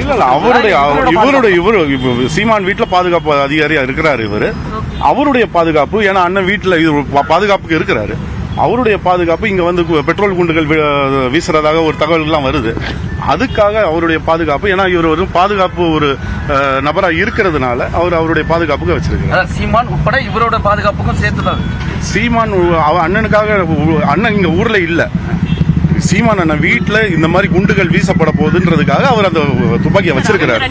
இல்ல இவரு சீமான் வீட்டுல பாதுகாப்பு அதிகாரியா இருக்கிறாரு இவரு. அவருடைய பாதுகாப்பு, ஏன்னா அண்ணன் வீட்டுல பாதுகாப்புக்கு இருக்கிறாரு. அவருடைய பாதுகாப்பு இங்க வந்து பெட்ரோல் குண்டுகள் வீசுறதாக ஒரு தகவல்கள்லாம் வருது. அதுக்காக அவருடைய பாதுகாப்பு, ஏன்னா இவர் ஒரு பாதுகாப்பு ஒரு நபரா இருக்கிறதுனால அவருடைய பாதுகாப்புக்கு வச்சிருக்காரு. சீமான் உட்பட இவரோட பாதுகாப்புக்கும் சேர்த்துதான். சீமான் அண்ணனுக்காக, அண்ணன் இங்க ஊர்ல இல்ல, சீமான் அண்ணன் வீட்டுல இந்த மாதிரி குண்டுகள் வீசப்பட போகுதுன்றதுக்காக அவர் அந்த துப்பாக்கியை வச்சிருக்கிறாரு.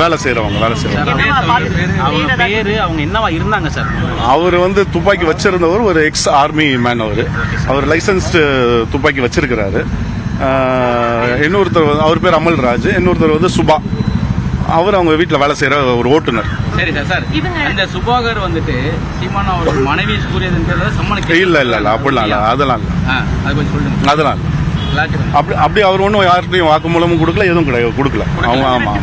வேலை செய்யறவங்க அவர் வந்து துப்பாக்கி வச்சிருந்தவர் ஒரு எக்ஸ் ஆர்மி மேன். அவர் லைசன்ஸ்டு துப்பாக்கி வச்சிருக்கிறாரு. இன்னொருத்தர் அவர் பேர் அமல்ராஜ், இன்னொருத்தர் வந்து சுபா, அவர் அவங்க வீட்டில் வேலை செய்யற ஒரு ஓட்டுநர். சரி சார், இந்த சுபாகர் வந்துட்டு சீமான் அவர் மனைவி இல்ல அப்படிலாம் இல்ல, அதெல்லாம் அதெல்லாம் அப்படி அவர் ஒன்றும் யார்கிட்டையும் வாக்குமூலமும் கொடுக்கல, எதுவும் கொடுக்கல. அவங்க ஆமா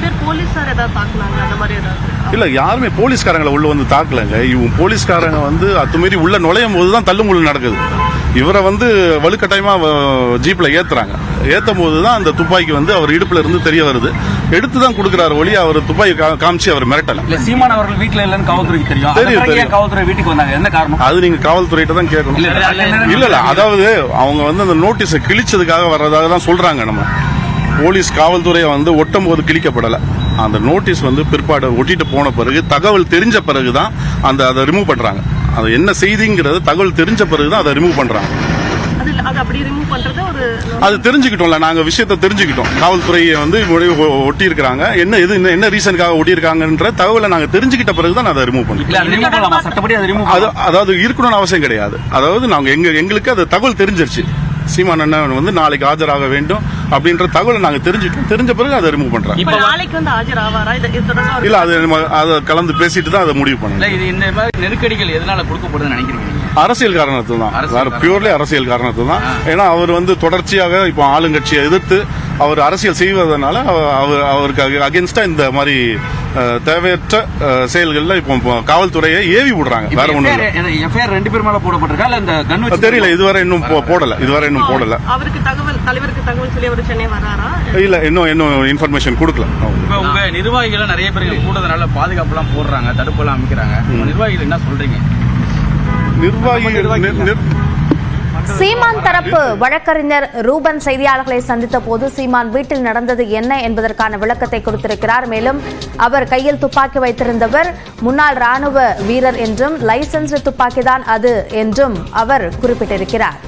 இல்ல, யாருமே போலீஸ்காரங்களை உள்ள வந்து தாக்கலங்க. இவங்க போலீஸ்காரங்க வந்து அத்துமீறி உள்ள நுழையும் போதுதான் தள்ளுமுள்ளு நடக்குது. இவரை வந்து வலுக்கட்டாயமா ஜீப்ல ஏத்தும் போதுதான் அந்த துப்பாக்கி வந்து அவர் இடுப்புல இருந்து தெரிய வருது. எடுத்துதான் கொடுக்கிறாரு ஒளி, அவர் துப்பாக்கி காமிச்சு அவர் மிரட்டல. சீமான் அவர்கள் வீட்டுல இல்லன்னு காவல்துறைக்கு தெரியும். காவல்துறை வீட்டுக்கு வந்தாங்க, என்ன காரணம்? அது நீங்க காவல்துறையிட்ட தான் கேட்கணும். இல்ல அதாவது அவங்க வந்து அந்த நோட்டீஸை கிழிச்சதுக்காக வர்றதாக தான் சொல்றாங்க. நம்ம போலீஸ் காவல்துறையை வந்து ஒட்டும் போது கிழிக்கப்படல. அந்த நோட்டீஸ் வந்து பிற்பாடு ஒட்டிட்டு போன பிறகு, தகவல் தெரிஞ்ச பிறகுதான் அதை ரிமூவ் பண்றாங்க. அது என்ன செய்திங்கிறது தகவல் தெரிஞ்ச பிறகுதான் அதை ரிமூவ் பண்றாங்க. அது தெரிஞ்சுக்கிட்டோம்ல, நாங்க விஷயத்தை தெரிஞ்சுக்கிட்டோம். காவல்துறையை வந்து ஒட்டி இருக்காங்க, என்ன ரீசனுக்காக ஒட்டி இருக்காங்கன்ற தகவலை நாங்க தெரிஞ்சுக்கிட்ட பிறகுதான் அதை ரிமூவ் பண்ணுவோம். அதாவது இருக்கணும்னு அவசியம் கிடையாது. அதாவது நாங்க எங்களுக்கு அது தகவல் தெரிஞ்சிருச்சு, சீமான் அண்ணன் வந்து நாளைக்கு ஆஜராக வேண்டும் அப்படின்ற தகவலை நாங்க தெரிஞ்சுட்டோம். தெரிஞ்ச பிறகு அதை ரிமூவ் பண்றாங்க. இல்ல, அதை கலந்து பேசிட்டு தான் அதை முடிவு பண்ணல. இந்த மாதிரி நெருக்கடிகள் எதனால கொடுக்கப்படுதுன்னு நினைக்கிறீங்க? அரசியல் காரணத்து தான், பியூர்லி அரசியல் காரணத்து தான். ஏன்னா அவர் வந்து தொடர்ச்சியாக இப்போ ஆளுங்கட்சியை எதிர்த்து அவர் அரசியல் செய்வதனால அவருக்கு அகேன்ஸ்டா இந்த மாதிரி தேவையற்ற செயல்கள்ல இப்போ காவல்துறையை ஏவி விடுறாங்க. வேற ஒண்ணு ரெண்டு பேர் மேல போடப்பட்டிருக்கா தெரியல, இதுவரை இன்னும் போடல. இல்ல, இன்னும் இன்ஃபர்மேஷன் கொடுக்கல. உங்க நிர்வாகிகள் நிறைய பேர் கூடுதலான பாதுகாப்பு எல்லாம் போடுறாங்க, தடுப்பு எல்லாம் அமைக்கிறாங்க. நிர்வாகிகள் என்ன சொல்றீங்க? சீமான் தரப்பு வழக்கறிஞர் ரூபன் செய்தியாளர்களை சந்தித்த போது சீமான் வீட்டில் நடந்தது என்ன என்பதற்கான விளக்கத்தை கொடுத்திருக்கிறார். மேலும் அவர் கையில் துப்பாக்கி வைத்திருந்தவர் முன்னாள் ராணுவ வீரர் என்றும் லைசன்ஸ் துப்பாக்கிதான் அது என்றும் அவர் குறிப்பிட்டிருக்கிறார்.